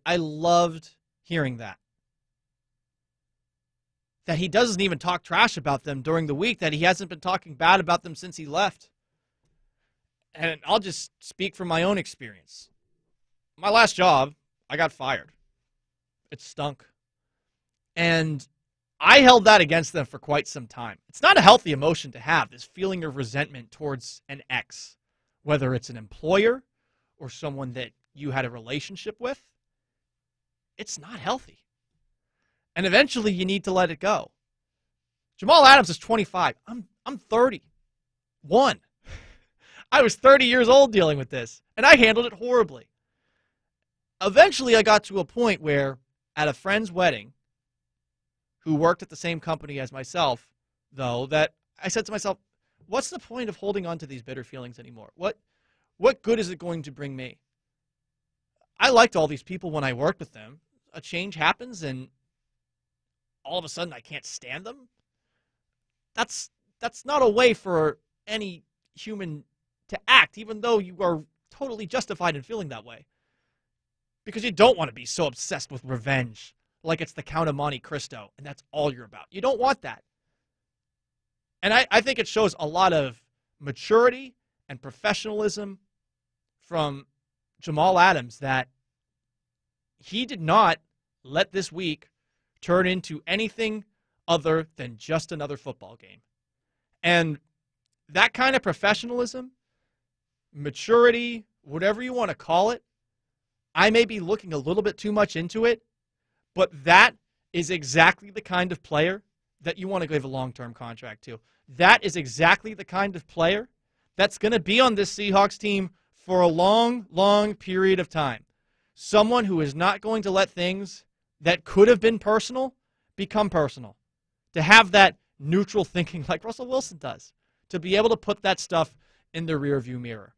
I loved hearing that. That he doesn't even talk trash about them during the week, that he hasn't been talking bad about them since he left. And I'll just speak from my own experience. My last job, I got fired. It stunk. And I held that against them for quite some time. It's not a healthy emotion to have, this feeling of resentment towards an ex, whether it's an employer or someone that you had a relationship with. It's not healthy. And eventually you need to let it go. Jamal Adams is 25. I'm 31. I was 30 years old dealing with this, and I handled it horribly. Eventually I got to a point where, at a friend's wedding, who worked at the same company as myself, though, that I said to myself, what's the point of holding on to these bitter feelings anymore? What good is it going to bring me? I liked all these people when I worked with them. A change happens, and all of a sudden I can't stand them. That's not a way for any human to act, even though you are totally justified in feeling that way. Because you don't want to be so obsessed with revenge, like it's the Count of Monte Cristo, and that's all you're about. You don't want that. And I think it shows a lot of maturity and professionalism from Jamal Adams that he did not let this week turn into anything other than just another football game. And that kind of professionalism, maturity, whatever you want to call it, I may be looking a little bit too much into it, but that is exactly the kind of player that you want to give a long-term contract to. That is exactly the kind of player that's going to be on this Seahawks team for a long, long period of time. Someone who is not going to let things that could have been personal become personal. To have that neutral thinking like Russell Wilson does. To be able to put that stuff in the rearview mirror.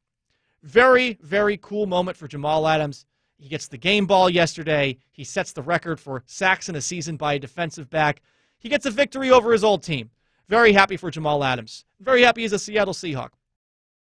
Very, very cool moment for Jamal Adams. He gets the game ball yesterday. He sets the record for sacks in a season by a defensive back. He gets a victory over his old team. Very happy for Jamal Adams. Very happy he's a Seattle Seahawk.